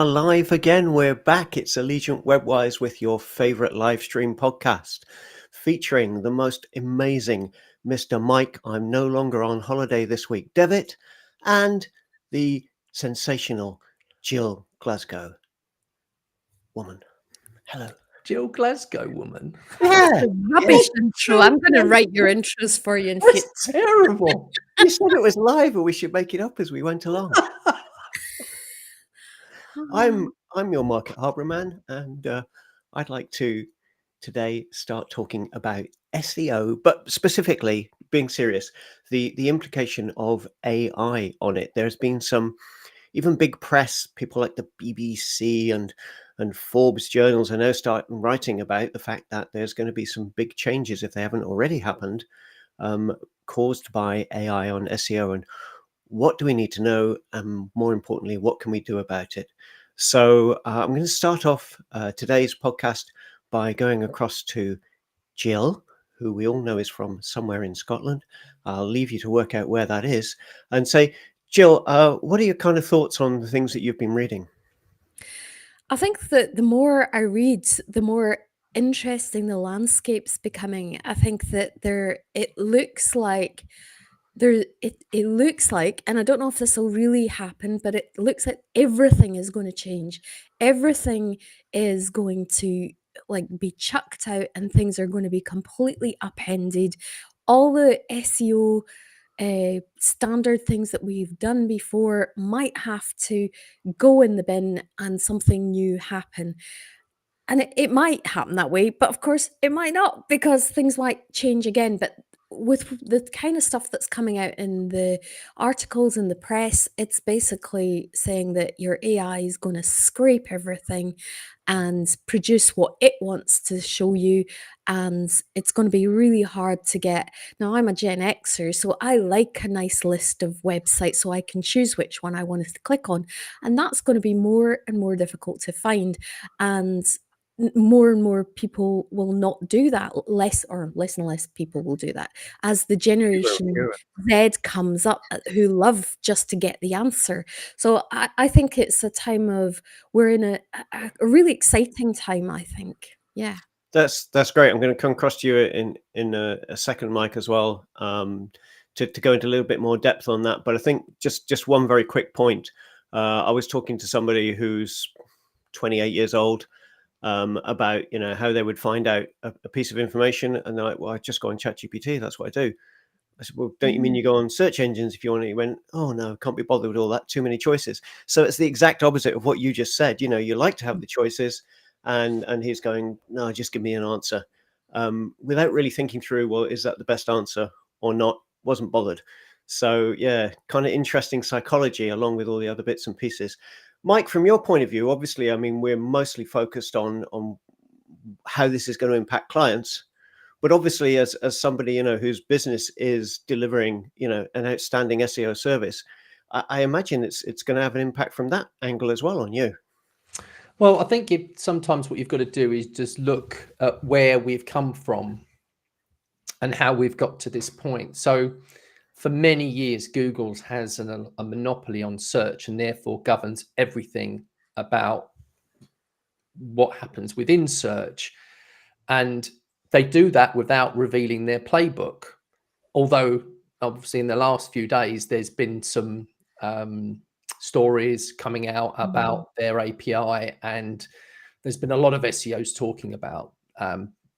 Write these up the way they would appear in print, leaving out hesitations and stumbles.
Live again. We're back. It's Allegiant WebWise with your favorite live stream podcast featuring the most amazing Mr. Mike. I'm no longer on holiday this week, Devitt, and the sensational Jill Glasgow woman. Hello. Jill Glasgow woman. Yeah. Rubbish intro. I'm going to write your intros for you in future. That's terrible. You said it was live and we should make it up as we went along. I'm your Market Harbour man, and I'd like to today start talking about SEO, but specifically, being serious, the implication of AI on it. There's been some even big press, people like the BBC and Forbes journals are now starting writing about the fact that there's going to be some big changes, if they haven't already happened, caused by AI on SEO. And what do we need to know? And more importantly, what can we do about it? So I'm going to start off today's podcast by going across to Jill, who we all know is from somewhere in Scotland. I'll leave you to work out where that is and say, Jill, what are your kind of thoughts on the things that you've been reading? I think that the more I read, the more interesting the landscape's becoming. I think that it looks like, and I don't know if this will really happen, but it looks like everything is going to change. Everything is going to be chucked out, and things are going to be completely upended. All the SEO standard things that we've done before might have to go in the bin and something new happen. And it might happen that way, but of course it might not, because things might change again. But with the kind of stuff that's coming out in the articles in the press, it's basically saying that your AI is going to scrape everything and produce what it wants to show you. And it's going to be really hard to get. Now, I'm a Gen Xer, so I like a nice list of websites so I can choose which one I want to click on. And that's going to be more and more difficult to find. And more people will not do that. Less and less people will do that as the generation Z comes up, who love just to get the answer. So I think it's a time of, we're in a really exciting time, I think. Yeah. That's great. I'm going to come across to you in a second, Mike, as well, to go into a little bit more depth on that. But I think just one very quick point. I was talking to somebody who's 28 years old, about how they would find out a piece of information, and they're like, well, I just go on ChatGPT, that's what I do. I said, well, don't you mean you go on search engines if you want? He went, oh no, can't be bothered with all that, too many choices. So it's the exact opposite of what you just said. You like to have the choices, and he's going, no, just give me an answer, without really thinking through, well, is that the best answer or not? Wasn't bothered. So yeah, kind of interesting psychology along with all the other bits and pieces. Mike, from your point of view, obviously, I mean, we're mostly focused on how this is going to impact clients, but obviously, as somebody whose business is delivering an outstanding SEO service, I imagine it's going to have an impact from that angle as well on you. Well, I think sometimes what you've got to do is just look at where we've come from and how we've got to this point. So for many years, Google has a monopoly on search, and therefore governs everything about what happens within search. And they do that without revealing their playbook. Although, obviously, in the last few days, there's been some stories coming out about their API, and there's been a lot of SEOs talking about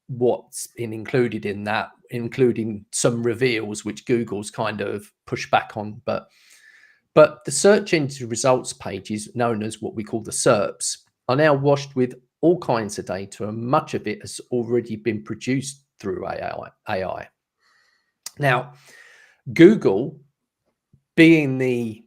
what's been included in that, including some reveals which Google's kind of pushed back on. But the search engine results pages, known as what we call the SERPs, are now washed with all kinds of data, and much of it has already been produced through AI. Now, Google, being the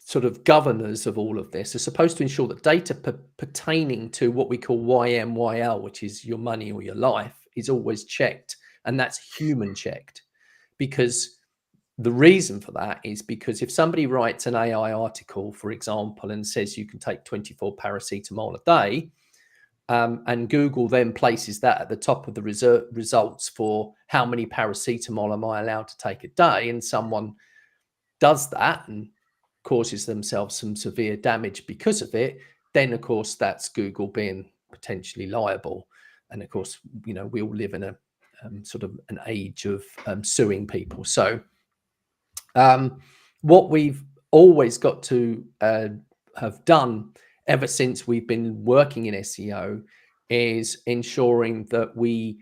sort of governors of all of this, are supposed to ensure that data pertaining to what we call YMYL, which is your money or your life, is always checked, and that's human checked. Because the reason for that is because if somebody writes an AI article, for example, and says you can take 24 paracetamol a day, and Google then places that at the top of the results for how many paracetamol am I allowed to take a day, and someone does that and causes themselves some severe damage because of it, then of course that's Google being potentially liable. And of course, we all live in a sort of an age of suing people. So what we've always got to have done ever since we've been working in SEO is ensuring that we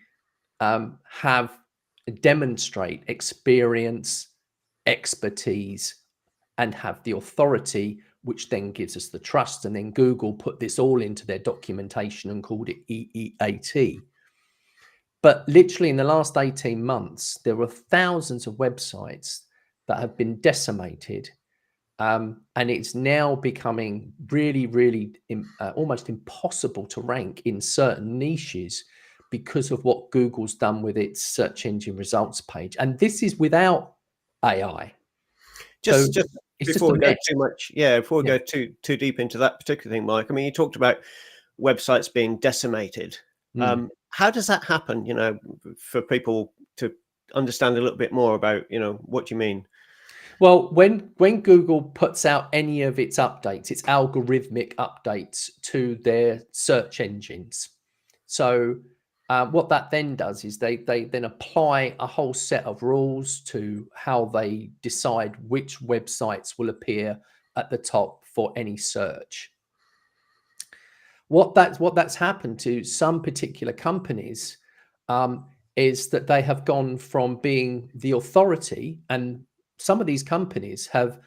demonstrate experience, expertise, and have the authority, which then gives us the trust. And then Google put this all into their documentation and called it EEAT. But literally in the last 18 months, there were thousands of websites that have been decimated. And it's now becoming really, really almost impossible to rank in certain niches because of what Google's done with its search engine results page. And this is without AI. Just before we go mess. too much, before we go too deep into that particular thing, Mike, I mean, you talked about websites being decimated. How does that happen, for people to understand a little bit more about, what you mean? Well, when Google puts out any of its updates, its algorithmic updates to their search engines. So what that then does is they then apply a whole set of rules to how they decide which websites will appear at the top for any search. What that's happened to some particular companies is that they have gone from being the authority, and some of these companies have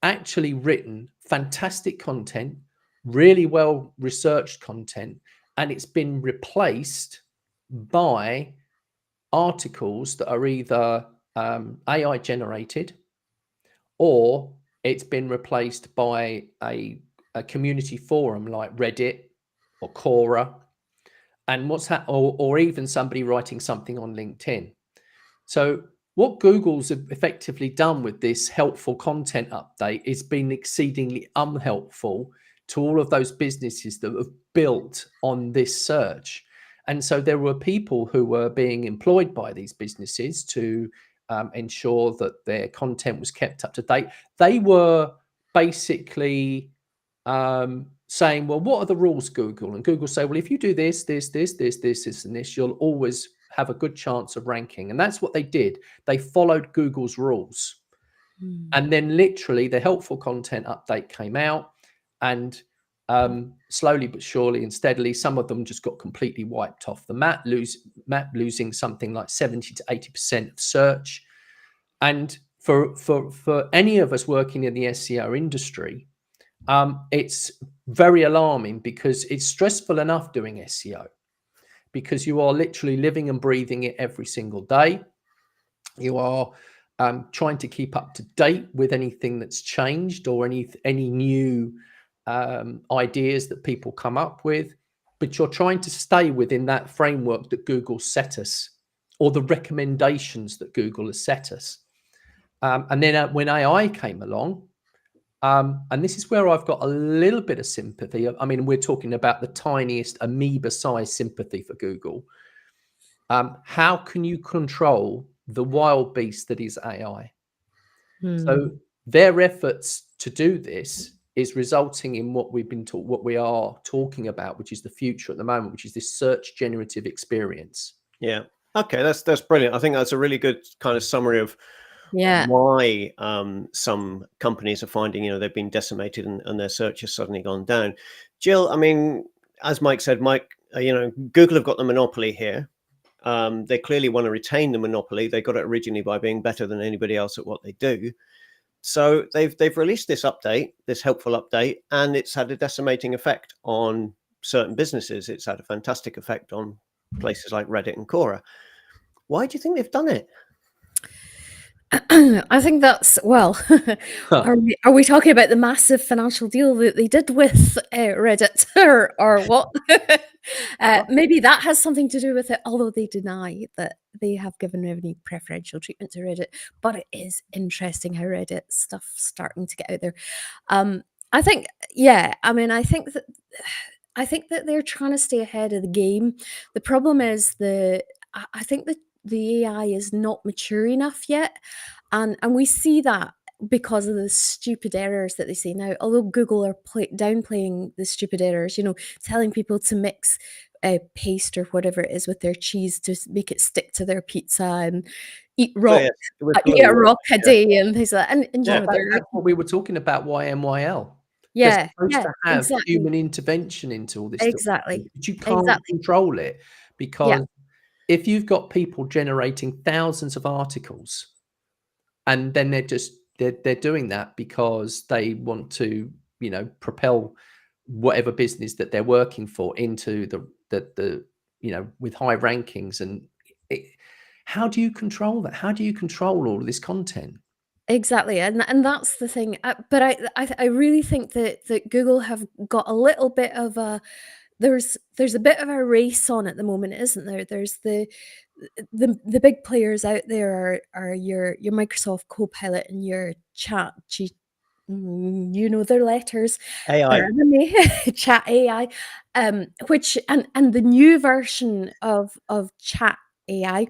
actually written fantastic content, really well researched content, and it's been replaced by articles that are either AI generated, or it's been replaced by a community forum like Reddit or Quora, and or even somebody writing something on LinkedIn. So what Google's effectively done with this helpful content update is been exceedingly unhelpful to all of those businesses that have built on this search. And so there were people who were being employed by these businesses to ensure that their content was kept up to date. They were basically saying, well, what are the rules, Google? And Google say, well, if you do this, and this, you'll always have a good chance of ranking. And that's what they did. They followed Google's rules. And then literally the helpful content update came out, and slowly but surely and steadily, some of them just got completely wiped off the map, losing something like 70 to 80% of search. And for any of us working in the SEO industry, it's very alarming, because it's stressful enough doing SEO, because you are literally living and breathing it every single day. You are trying to keep up to date with anything that's changed, or any new ideas that people come up with, but you're trying to stay within that framework that Google set us, or the recommendations that Google has set us. And then when AI came along, and this is where I've got a little bit of sympathy. I mean, we're talking about the tiniest amoeba-sized sympathy for Google. How can you control the wild beast that is AI? So their efforts to do this is resulting in what we are talking about, which is the future at the moment, which is this search generative experience. Yeah. Okay, that's brilliant. I think that's a really good kind of summary of why some companies are finding, they've been decimated and their search has suddenly gone down. Jill, I mean, as Mike said, Google have got the monopoly here. They clearly want to retain the monopoly. They got it originally by being better than anybody else at what they do. So they've released this update, this helpful update, and it's had a decimating effect on certain businesses. It's had a fantastic effect on places like Reddit and Quora. Why do you think they've done it? I think that's, well, are we talking about the massive financial deal that they did with Reddit or what? Maybe that has something to do with it, although they deny that they have given any preferential treatment to Reddit. But it is interesting how Reddit stuff's starting to get out there. I think, I think that they're trying to stay ahead of the game. The problem is I think that the AI is not mature enough yet. And we see that because of the stupid errors that they say now. Although Google are downplaying the stupid errors, telling people to mix paste or whatever it is with their cheese to make it stick to their pizza, and eat Oh, yes, it was eat a blue, rock a yeah. day and things like that. And Yeah. That's what we were talking about, YMYL. They're yeah, supposed to have exactly, human intervention into all this stuff, exactly, but you can't exactly. control it, Yeah, because if you've got people generating thousands of articles, and then they're doing that because they want to, propel whatever business that they're working for into the with high rankings, and how do you control that? How do you control all of this content? exactly, and that's the thing. But I really think that Google have got a little bit of a there's a bit of a race on at the moment, isn't there? There's the big players out there are your Microsoft Copilot and your their letters, AI. their enemy, Chat AI, which and the new version of Chat AI,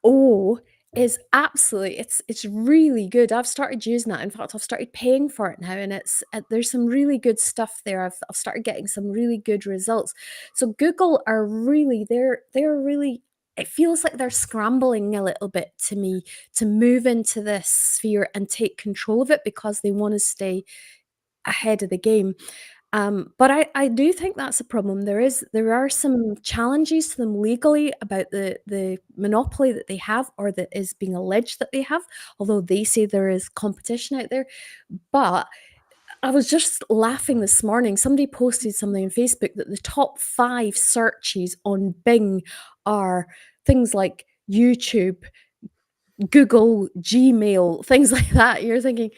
oh, is absolutely it's really good. I've started using that. In fact, I've started paying for it now, and it's there's some really good stuff there. I've started getting some really good results. So Google are really they're really. It feels like they're scrambling a little bit to me to move into this sphere and take control of it because they want to stay ahead of the game. But I do think that's a problem. There are some challenges to them legally about the monopoly that they have, or that is being alleged that they have, although they say there is competition out there. But I was just laughing this morning. Somebody posted something on Facebook that the top 5 searches on Bing are things like YouTube, Google, Gmail, things like that. You're thinking,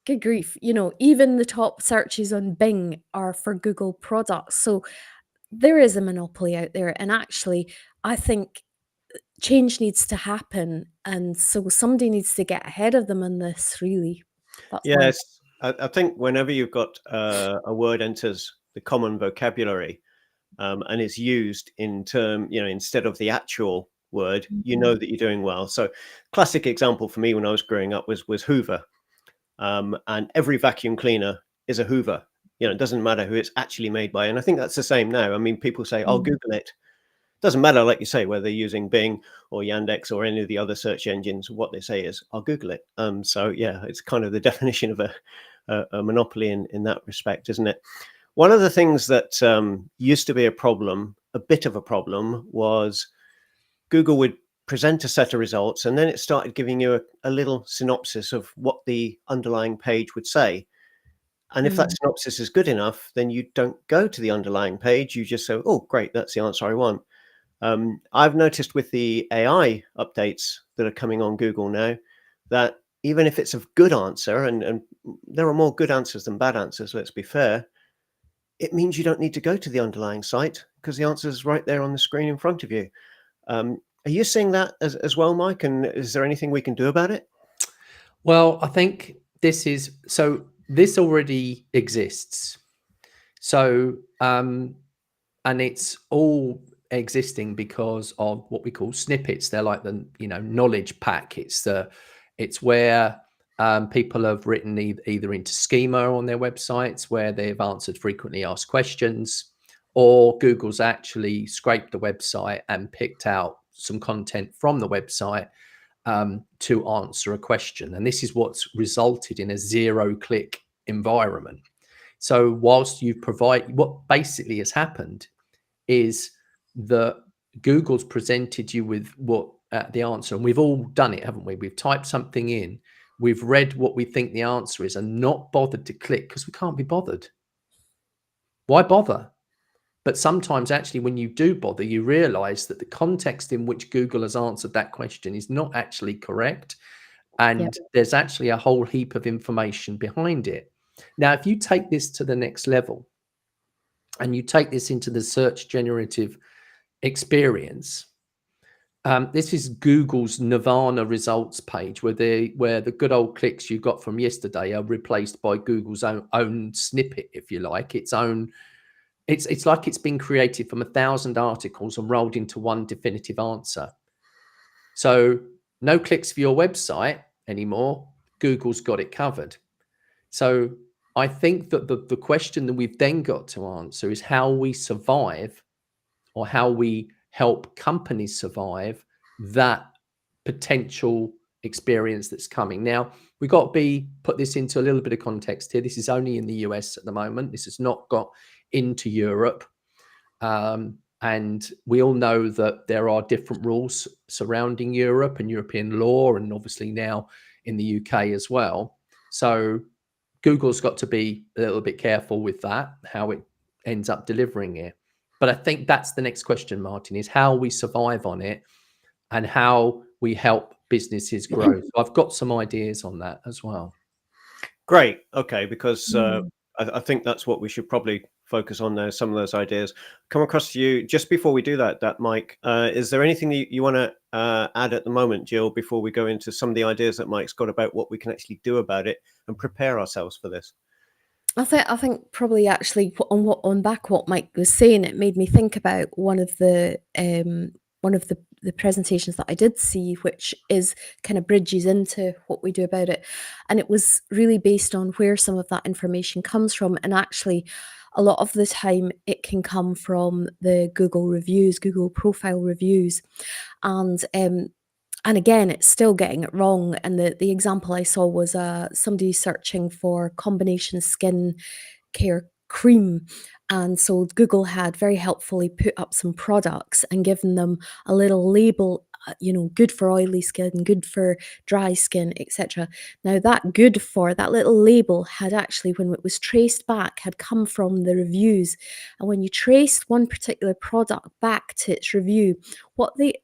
good grief, even the top searches on Bing are for Google products. So there is a monopoly out there. And actually, I think change needs to happen. And so somebody needs to get ahead of them in this, really. That's my Yes, I think whenever you've got a word enters the common vocabulary, and is used in instead of the actual word, Mhm. that you're doing well. So classic example for me when I was growing up was Hoover. And every vacuum cleaner is a Hoover. It doesn't matter who it's actually made by. And I think that's the same now. I mean, people say, I'll Mm. Google it. Doesn't matter, like you say, whether they're using Bing or Yandex or any of the other search engines. What they say is, I'll Google it. So yeah, it's kind of the definition of a monopoly in that respect, isn't it? One of the things that used to be a bit of a problem, was Google would present a set of results, and then it started giving you a little synopsis of what the underlying page would say. And if that Mm. synopsis is good enough, then you don't go to the underlying page. You just say, oh, great, that's the answer I want. I've noticed with the AI updates that are coming on Google now, that even if it's a good answer, and there are more good answers than bad answers, let's be fair, it means you don't need to go to the underlying site because the answer is right there on the screen in front of you. Are you seeing that as well, Mike? And is there anything we can do about it? Well, I think this already exists. So, and it's all existing because of what we call snippets. They're like the knowledge pack. It's where people have written either into schema on their websites where they've answered frequently asked questions, or Google's actually scraped the website and picked out some content from the website to answer a question. And this is what's resulted in a zero-click environment. So whilst you provide, what basically has happened is that Google's presented you with the answer, and we've all done it, haven't we? We've typed something in, we've read what we think the answer is, and not bothered to click because we can't be bothered. Why bother? But sometimes actually when you do bother, you realize that the context in which Google has answered that question is not actually correct. And there's actually a whole heap of information behind it. Now, if you take this to the next level and you take this into the search generative experience, this is Google's Nirvana results page where the good old clicks you got from yesterday are replaced by Google's own snippet, if you like, its own. It's like it's been created from 1,000 articles and rolled into one definitive answer. So no clicks for your website anymore. Google's got it covered. So I think that the question that we've then got to answer is how we survive, or how we help companies survive that potential experience that's coming. Now, we've got to put this into a little bit of context here. This is only in the US at the moment. This has not got into Europe. And we all know that there are different rules surrounding Europe and European law, and obviously now in the UK as well. So Google's got to be a little bit careful with that, how it ends up delivering it. But I think that's the next question, Martin, is how we survive on it and how we help businesses grow. So I've got some ideas on that as well. Great. Okay, because I think that's what we should probably focus on there, some of those ideas. Come across to you. Just before we do that Mike, is there anything that you want to add at the moment, Jill, before we go into some of the ideas that Mike's got about what we can actually do about it and prepare ourselves for this? I think probably actually on back what Mike was saying, it made me think about one of the presentations that I did see, which is kind of bridges into what we do about it, and it was really based on where some of that information comes from. And actually, a lot of the time, it can come from the Google reviews, Google profile reviews, and again, it's still getting it wrong. And the example I saw was somebody searching for combination skin care cream. And so Google had very helpfully put up some products and given them a little label, good for oily skin, good for dry skin, etc. Now that good for, that little label had actually, when it was traced back, had come from the reviews. And when you traced one particular product back to its review,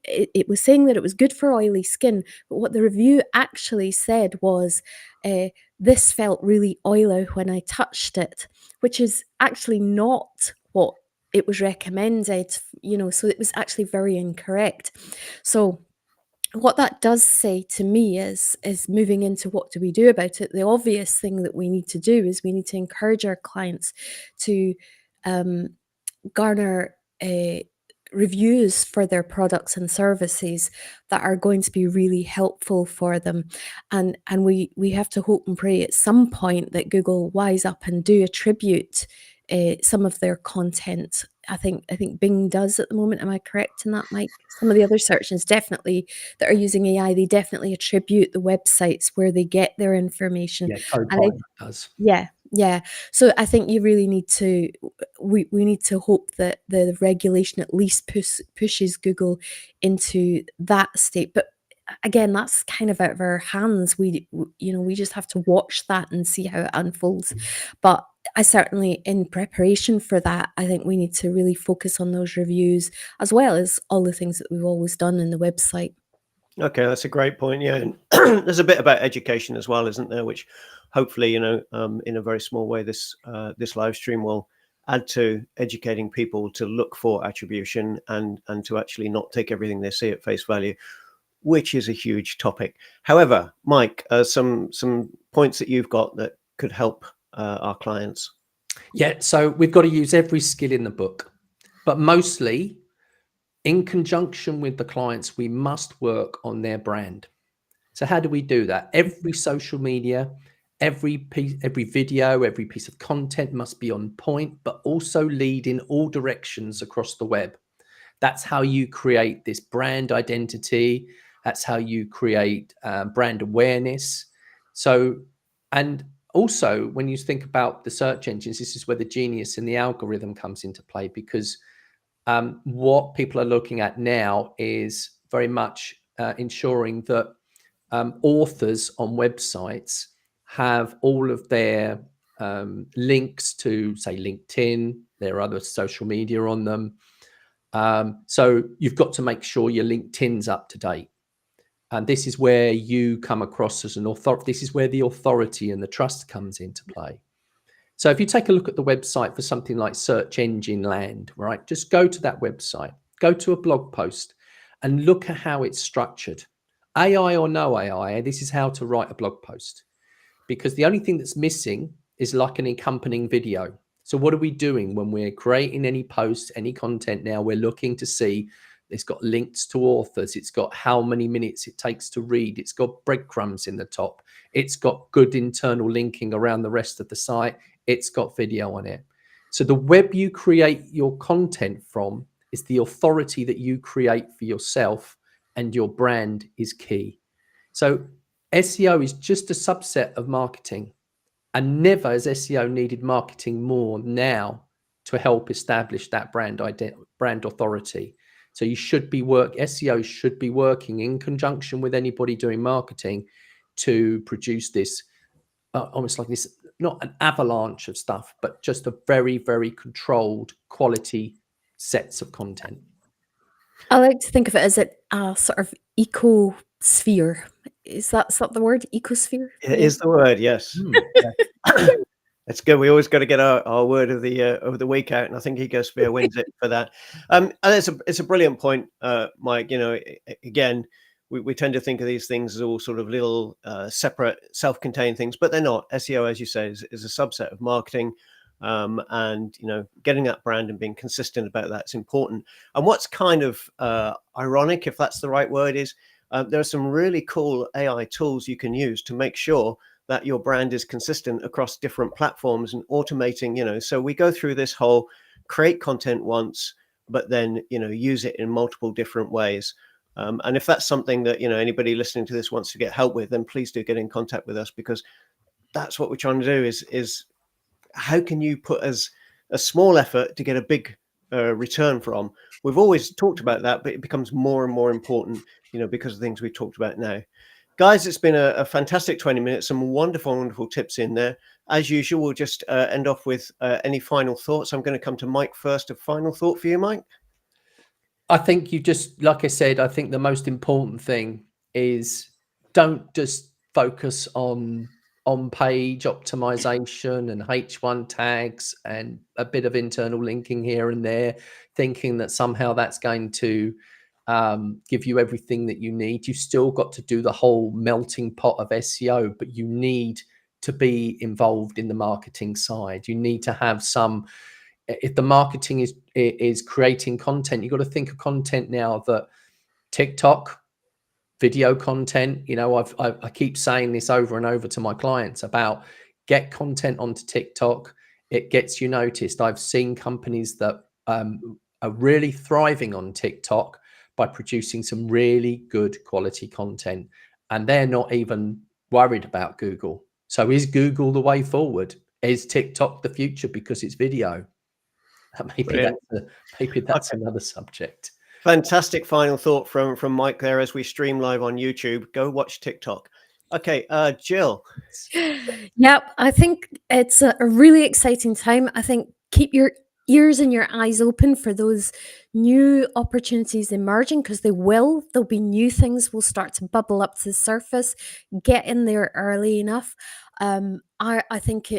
it was saying that it was good for oily skin, but what the review actually said was, this felt really oily when I touched it, which is actually not what it was recommended, so it was actually very incorrect. So what that does say to me is moving into what do we do about it, the obvious thing that we need to do is we need to encourage our clients to garner reviews for their products and services that are going to be really helpful for them, and we have to hope and pray at some point that Google wise up and do attribute some of their content. I think Bing does at the moment. Am I correct in that, Mike? Some of the other search engines definitely that are using AI, they definitely attribute the websites where they get their information. Yeah, Copilot does. Yeah. So I think you really need to, we need to hope that the regulation at least pushes Google into that state. But again, that's kind of out of our hands. We just have to watch that and see how it unfolds. But I certainly, in preparation for that, I think we need to really focus on those reviews as well as all the things that we've always done in the website. Okay, that's a great point. Yeah, and there's a bit about education as well, isn't there? Which hopefully, in a very small way, this live stream will add to educating people to look for attribution and to actually not take everything they see at face value, which is a huge topic. However, Mike, some points that you've got that could help our clients. Yeah, so we've got to use every skill in the book, but mostly in conjunction with the clients, we must work on their brand. So how do we do that? Every social media, every video, every piece of content must be on point, but also lead in all directions across the web. That's how you create this brand identity. That's how you create brand awareness. So, and also when you think about the search engines, this is where the genius in the algorithm comes into play, because what people are looking at now is very much ensuring that authors on websites have all of their links to, say, LinkedIn, there are other social media on them. So you've got to make sure your LinkedIn's up to date. And this is where you come across as an authority. This is where the authority and the trust comes into play. So if you take a look at the website for something like Search Engine Land, right, just go to that website, go to a blog post and look at how it's structured. AI or no AI, this is how to write a blog post, because the only thing that's missing is like an accompanying video. So what are we doing when we're creating any posts, any content now? We're looking to see it's got links to authors. It's got how many minutes it takes to read. It's got breadcrumbs in the top. It's got good internal linking around the rest of the site. It's got video on it. So the web you create your content from is the authority that you create for yourself, and your brand is key. So SEO is just a subset of marketing, and never has SEO needed marketing more now to help establish that brand authority. So you should be SEO should be working in conjunction with anybody doing marketing to produce this almost like this, not an avalanche of stuff, but just a very, very controlled quality sets of content. I like to think of it as a sort of ecosphere. Is that the word? Ecosphere? It is the word, yes. Yeah. That's good. We always got to get our word of the week out, and I think Ecosphere wins it for that. And it's a brilliant point, Mike. You know, again, we tend to think of these things as all sort of little separate, self-contained things, but they're not. SEO, as you say, is a subset of marketing, and you know, getting that brand and being consistent about that's important. And what's kind of ironic, if that's the right word, is there are some really cool AI tools you can use to make sure that your brand is consistent across different platforms and automating, you know. So we go through this whole create content once, but then, you know, use it in multiple different ways. And if that's something that, you know, anybody listening to this wants to get help with, then please do get in contact with us, because that's what we're trying to do is how can you put as a small effort to get a big return from? We've always talked about that, but it becomes more and more important, you know, because of things we've talked about now. Guys, it's been a fantastic 20 minutes, some wonderful tips in there. As usual, we'll just end off with any final thoughts. I'm going to come to Mike first. A final thought for you, Mike? I think you just, like I said, I think the most important thing is don't just focus on page optimization and H1 tags and a bit of internal linking here and there, thinking that somehow that's going to give you everything that you need. You still got to do the whole melting pot of SEO, but you need to be involved in the marketing side. You need to have some, if the marketing is creating content, you've got to think of content now that TikTok, video content, you know, I keep saying this over and over to my clients about get content onto TikTok. It gets you noticed. I've seen companies that are really thriving on TikTok by producing some really good quality content, and they're not even worried about Google. So is Google the way forward? Is TikTok the future because it's video? Maybe that's another subject. Fantastic final thought from Mike there as we stream live on YouTube. Go watch TikTok. Okay, Jill. Yep, I think it's a really exciting time. I think keep your ears and your eyes open for those new opportunities emerging, because there'll be new things will start to bubble up to the surface. Get in there early enough. I think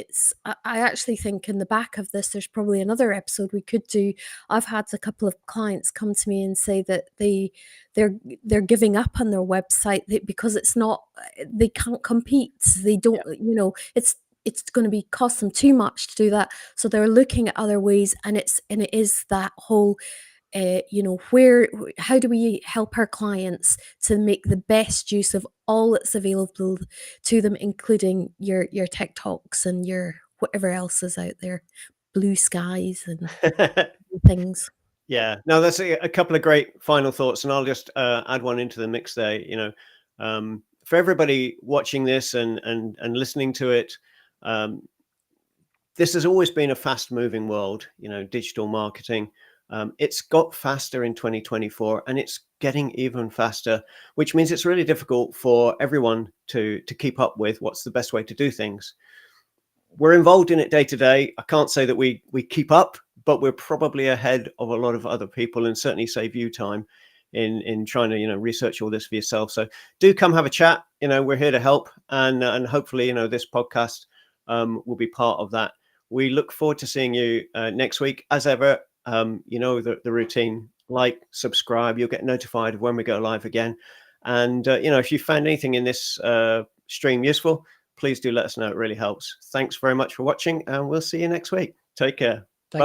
I actually think in the back of this there's probably another episode we could do. I've had a couple of clients come to me and say that they're giving up on their website because it's not, they can't compete. They don't, you know, it's going to be cost them too much to do that. So they're looking at other ways, and it is that whole, you know, how do we help our clients to make the best use of all that's available to them, including your TikToks and your whatever else is out there, blue skies and things. Yeah, no, that's a couple of great final thoughts, and I'll just add one into the mix there. You know, for everybody watching this and listening to it, this has always been a fast-moving world. You know, digital marketing. It's got faster in 2024, and it's getting even faster, which means it's really difficult for everyone to keep up with what's the best way to do things. We're involved in it day to day. I can't say that we keep up, but we're probably ahead of a lot of other people, and certainly save you time in trying to, you know, research all this for yourself. So do come have a chat. You know, we're here to help, and hopefully, you know, this podcast will be part of that. We look forward to seeing you next week. As ever, you know the routine: like, subscribe. You'll get notified of when we go live again. And you know, if you found anything in this stream useful, please do let us know. It really helps. Thanks very much for watching, and we'll see you next week. Take care. Thanks.